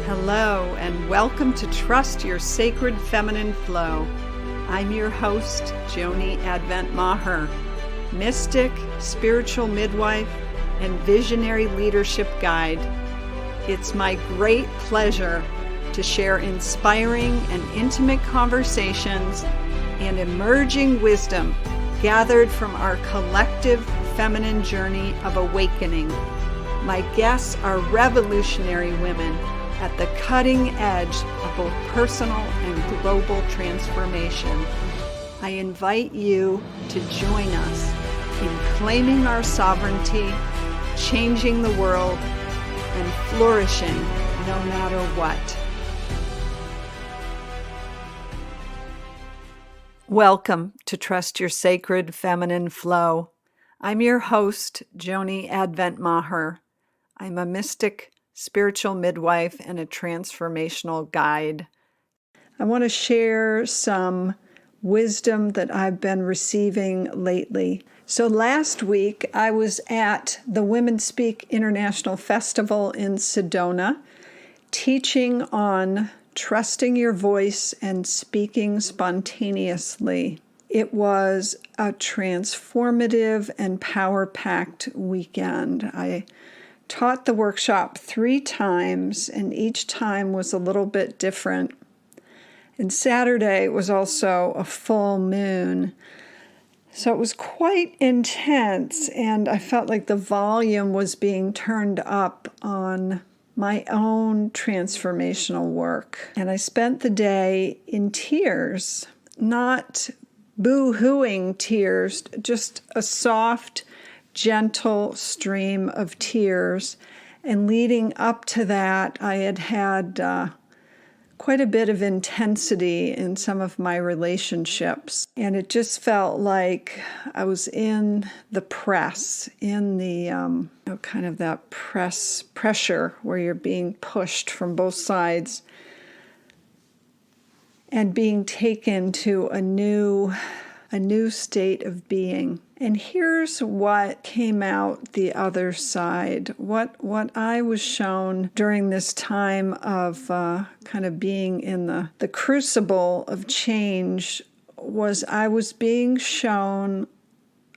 Hello, and welcome to Trust Your Sacred Feminine Flow. I'm your host, Joni Advent Maher, mystic, spiritual midwife, and visionary leadership guide. It's my great pleasure to share inspiring and intimate conversations and emerging wisdom gathered from our collective feminine journey of awakening. My guests are revolutionary women at the cutting edge of both personal and global transformation. I invite you to join us in claiming our sovereignty, changing the world, and flourishing no matter what. Welcome to Trust Your Sacred Feminine Flow. I'm your host, Joni Advent Maher. I'm a mystic, spiritual midwife, and a transformational guide. I want to share some wisdom that I've been receiving lately. So last week, I was at the Women Speak International Festival in Sedona, teaching on trusting your voice and speaking spontaneously. It was a transformative and power-packed weekend. I taught the workshop 3 times, and each time was a little bit different. And Saturday was also a full moon. So it was quite intense, and I felt like the volume was being turned up on my own transformational work. And I spent the day in tears, not boo-hooing tears, just a soft, gentle stream of tears. And leading up to that, I had quite a bit of intensity in some of my relationships. And it just felt like I was in the press, in the kind of that pressure where you're being pushed from both sides and being taken to a new state of being. And here's what came out the other side. What I was shown during this time of kind of being in the crucible of change was I was being shown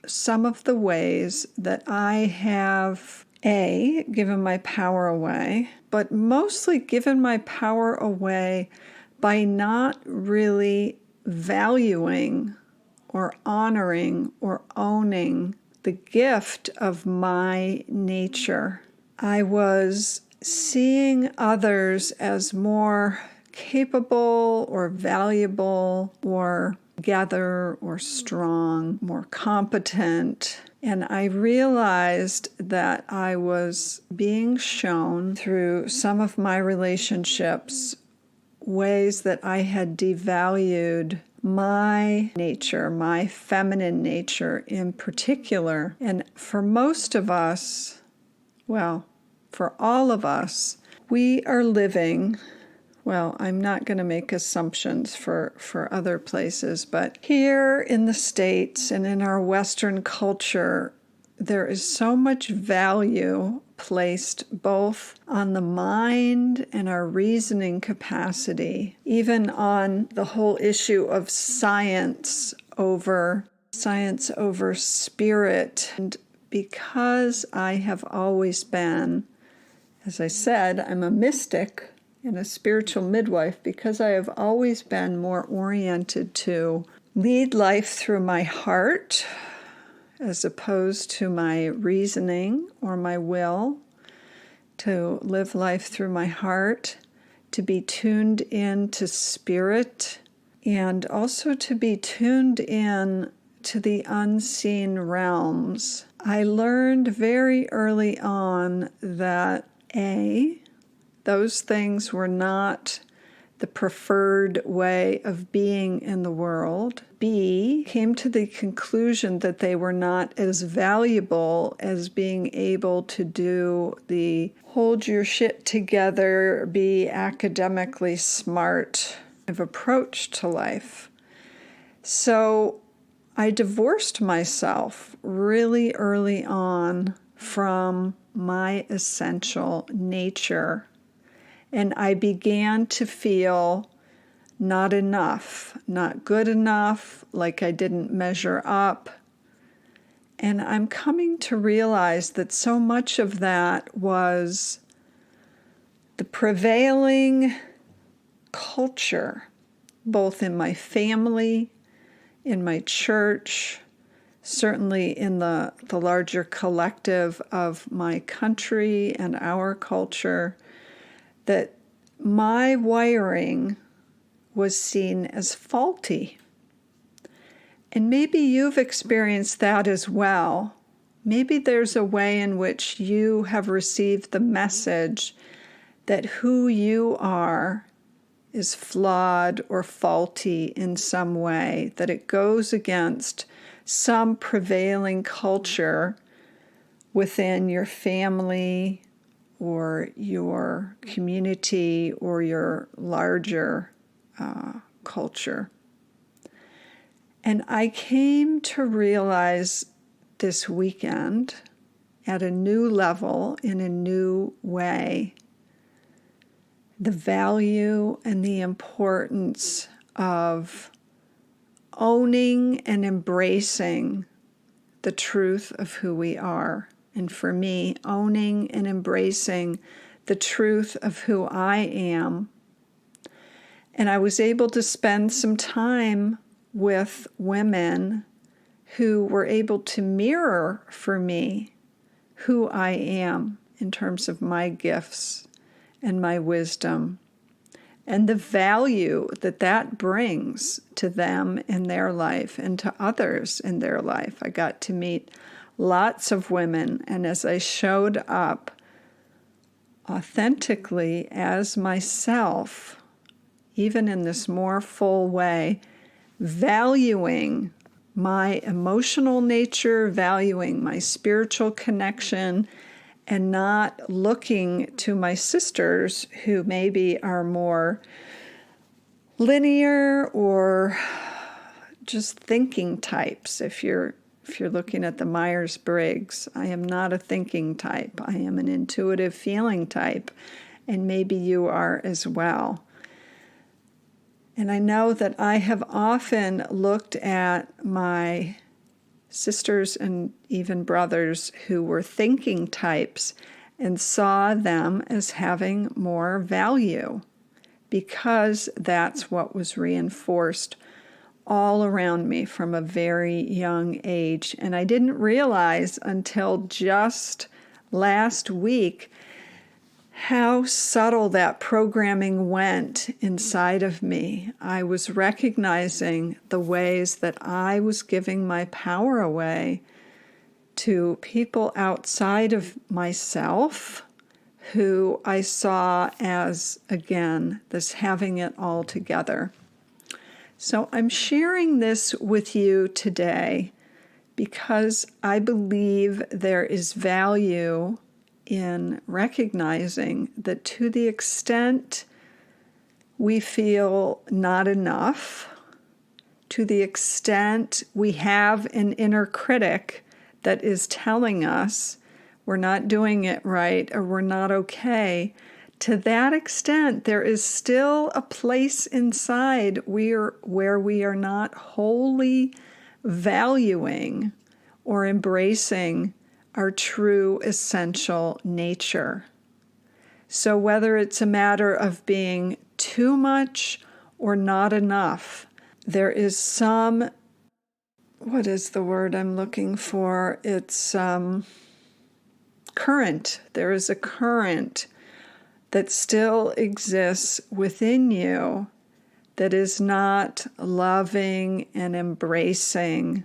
some of the ways that I have, given my power away, but mostly given my power away by not really valuing or honoring or owning the gift of my nature. I was seeing others as more capable or valuable or together or strong, more competent. And I realized that I was being shown through some of my relationships ways that I had devalued my nature, my feminine nature in particular. And for most of us, for all of us, we are living, I'm not going to make assumptions for other places, but here in the States and in our Western culture, there is so much value placed both on the mind and our reasoning capacity, even on the whole issue of science over spirit. And because I have always been, as I said, I'm a mystic and a spiritual midwife, because I have always been more oriented to lead life through my heart as opposed to my reasoning or my will, to live life through my heart, to be tuned in to spirit, and also to be tuned in to the unseen realms. I learned very early on that those things were not the preferred way of being in the world. B, came to the conclusion that they were not as valuable as being able to do the hold your shit together, be academically smart of approach to life. So I divorced myself really early on from my essential nature And I began to feel not enough, not good enough, like I didn't measure up. And I'm coming to realize that so much of that was the prevailing culture, both in my family, in my church, certainly in the larger collective of my country and our culture, that my wiring was seen as faulty. And maybe you've experienced that as well. Maybe there's a way in which you have received the message that who you are is flawed or faulty in some way, that it goes against some prevailing culture within your family or your community or your larger culture. And I came to realize this weekend at a new level, in a new way, the value and the importance of owning and embracing the truth of who we are. And for me, owning and embracing the truth of who I am. And I was able to spend some time with women who were able to mirror for me who I am in terms of my gifts and my wisdom and the value that that brings to them in their life and to others in their life. I got to meet lots of women, and as I showed up authentically as myself, even in this more full way, valuing my emotional nature, valuing my spiritual connection, and not looking to my sisters who maybe are more linear or just thinking types. If you're looking at the Myers-Briggs, I am not a thinking type. I am an intuitive feeling type, and maybe you are as well. And I know that I have often looked at my sisters and even brothers who were thinking types and saw them as having more value because that's what was reinforced all around me from a very young age. And I didn't realize until just last week how subtle that programming went inside of me. I was recognizing the ways that I was giving my power away to people outside of myself who I saw as, again, this having it all together. So I'm sharing this with you today because I believe there is value in recognizing that to the extent we feel not enough, to the extent we have an inner critic that is telling us we're not doing it right or we're not okay, to that extent there is still a place inside where we are not wholly valuing or embracing our true essential nature. So whether it's a matter of being too much or not enough, there is some, what is the word I'm looking for? It's current. There is a current that still exists within you that is not loving and embracing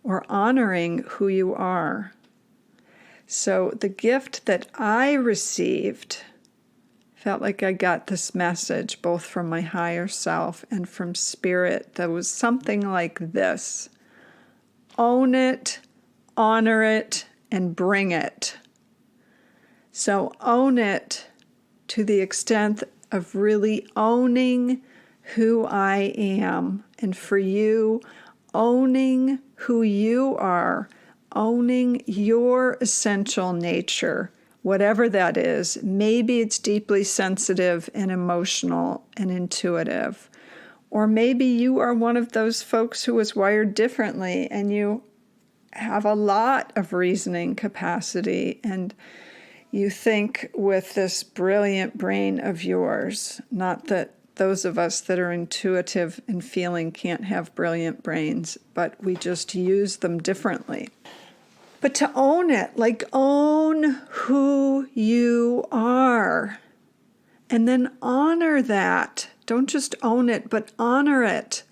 or honoring who you are. So the gift that I received, felt like I got this message both from my higher self and from spirit that was something like this: own it, honor it, and bring it. So own it to the extent of really owning who I am, and for you, owning who you are, owning your essential nature, whatever that is. Maybe it's deeply sensitive and emotional and intuitive. Or maybe you are one of those folks who was wired differently and you have a lot of reasoning capacity and you think with this brilliant brain of yours. Not that those of us that are intuitive and feeling can't have brilliant brains, but we just use them differently. But to own it, like own who you are, and then honor that. Don't just own it, but honor it.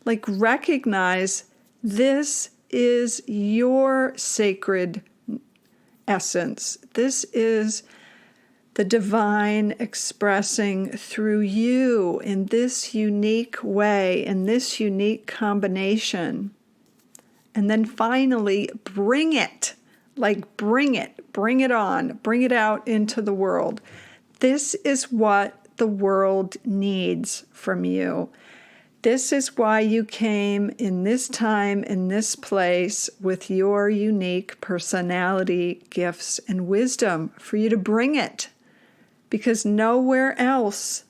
Like recognize this is your sacred essence. This is the divine expressing through you in this unique way, in this unique combination. And then finally, bring it on, bring it out into the world. This is what the world needs from you. This is why you came in this time, in this place, with your unique personality, gifts, and wisdom, for you to bring it. Because nowhere else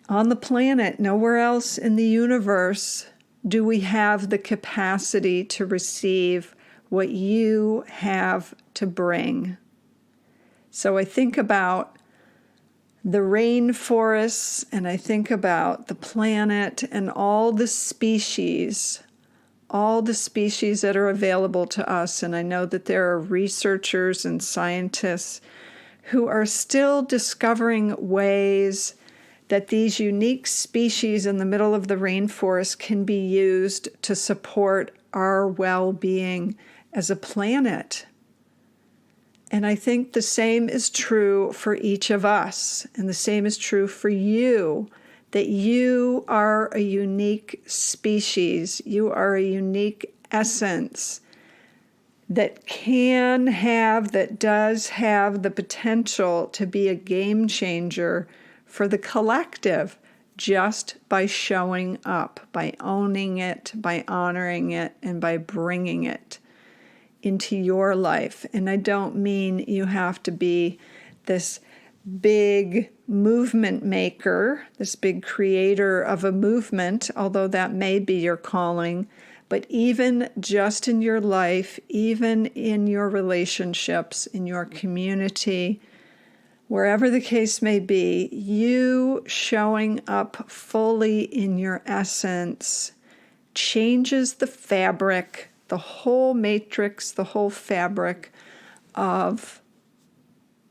on the planet, nowhere else in the universe, do we have the capacity to receive what you have to bring. So I think about the rainforests, and I think about the planet and all the species that are available to us. And I know that there are researchers and scientists who are still discovering ways that these unique species in the middle of the rainforest can be used to support our well-being as a planet. And I think the same is true for each of us, and the same is true for you, that you are a unique species, you are a unique essence that does have the potential to be a game changer for the collective just by showing up, by owning it, by honoring it, and by bringing it into your life. And I don't mean you have to be this big movement maker, this big creator of a movement, although that may be your calling. But even just in your life, even in your relationships, in your community, wherever the case may be, you showing up fully in your essence changes the fabric, the whole matrix, the whole fabric of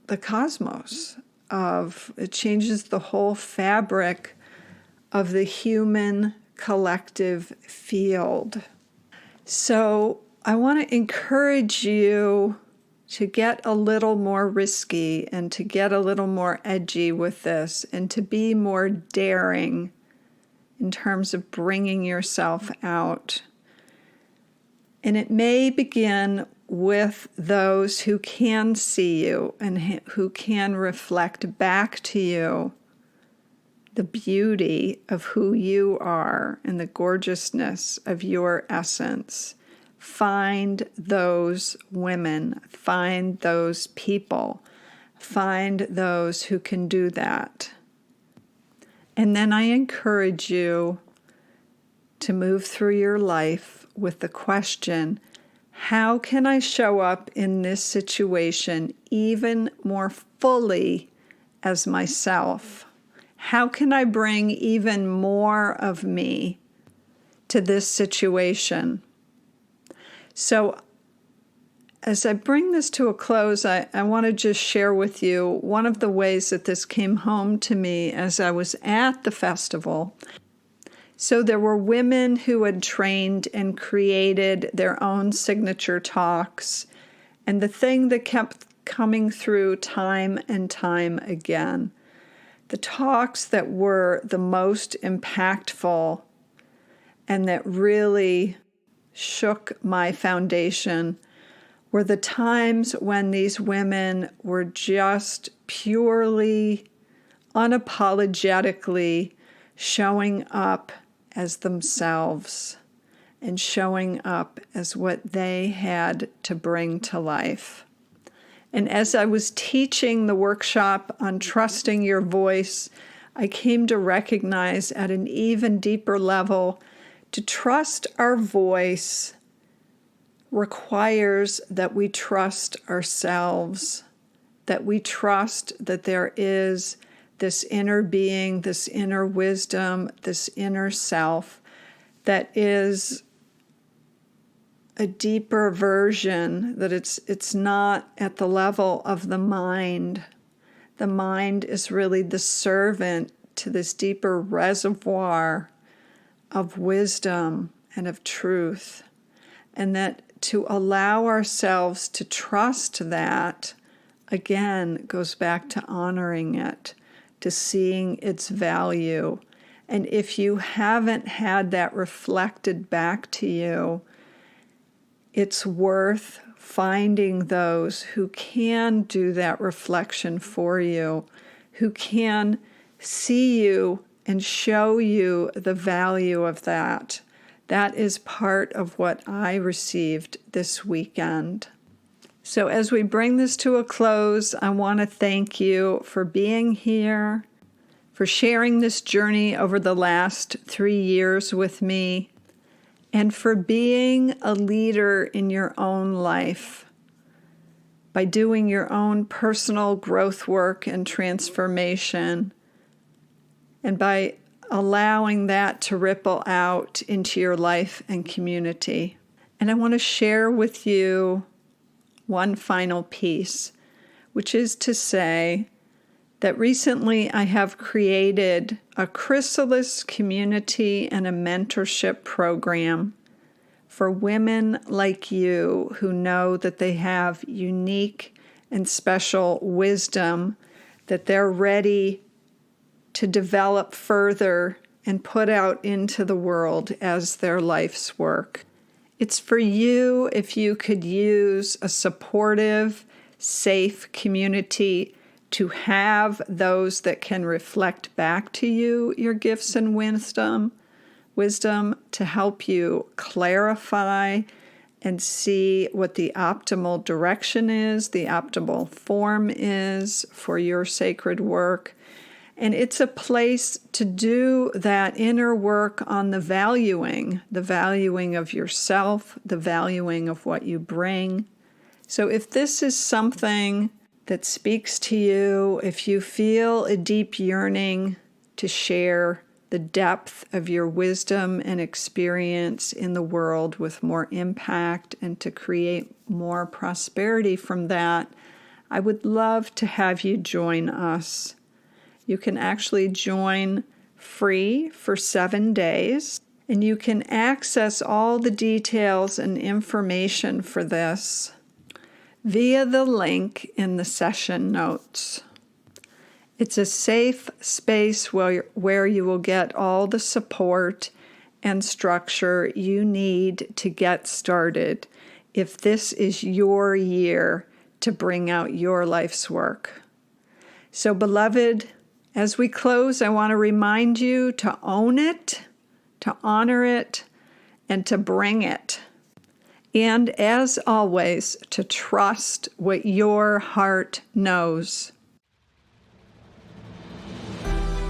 the cosmos. It changes the whole fabric of the human collective field. So I want to encourage you to get a little more risky and to get a little more edgy with this and to be more daring in terms of bringing yourself out. And it may begin with those who can see you and who can reflect back to you the beauty of who you are and the gorgeousness of your essence. Find those women, find those people, find those who can do that. And then I encourage you to move through your life with the question, how can I show up in this situation even more fully as myself? How can I bring even more of me to this situation? So as I bring this to a close, I want to just share with you one of the ways that this came home to me as I was at the festival. So there were women who had trained and created their own signature talks. And the thing that kept coming through time and time again, the talks that were the most impactful and that really shook my foundation were the times when these women were just purely, unapologetically showing up as themselves and showing up as what they had to bring to life. And as I was teaching the workshop on trusting your voice, I came to recognize at an even deeper level, to trust our voice requires that we trust ourselves, that we trust that there is this inner being, this inner wisdom, this inner self that is a deeper version, that it's not at the level of the mind. The mind is really the servant to this deeper reservoir of wisdom and of truth. And that to allow ourselves to trust that, again, goes back to honoring it, to seeing its value. And if you haven't had that reflected back to you, it's worth finding those who can do that reflection for you, who can see you and show you the value of that. That is part of what I received this weekend. So as we bring this to a close, I want to thank you for being here, for sharing this journey over the last 3 years with me, and for being a leader in your own life by doing your own personal growth work and transformation, and by allowing that to ripple out into your life and community. And I want to share with you one final piece, which is to say that recently I have created a chrysalis community and a mentorship program for women like you who know that they have unique and special wisdom that they're ready to develop further and put out into the world as their life's work. It's for you if you could use a supportive, safe community to have those that can reflect back to you your gifts and wisdom to help you clarify and see what the optimal direction is, the optimal form is for your sacred work. And it's a place to do that inner work on the valuing of yourself, the valuing of what you bring. So if this is something that speaks to you, if you feel a deep yearning to share the depth of your wisdom and experience in the world with more impact and to create more prosperity from that, I would love to have you join us. You can actually join free for 7 days, and you can access all the details and information for this via the link in the session notes. It's a safe space where you will get all the support and structure you need to get started if this is your year to bring out your life's work. So, beloved, as we close, I want to remind you to own it, to honor it, and to bring it. And as always, to trust what your heart knows.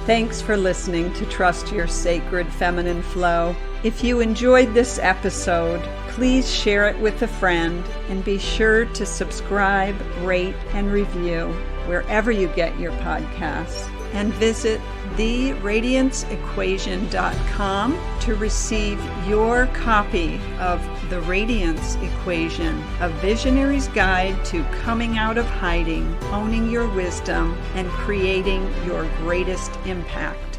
Thanks for listening to Trust Your Sacred Feminine Flow. If you enjoyed this episode, please share it with a friend and be sure to subscribe, rate, and review wherever you get your podcasts. And visit theradianceequation.com to receive your copy of The Radiance Equation, a visionary's guide to coming out of hiding, owning your wisdom, and creating your greatest impact.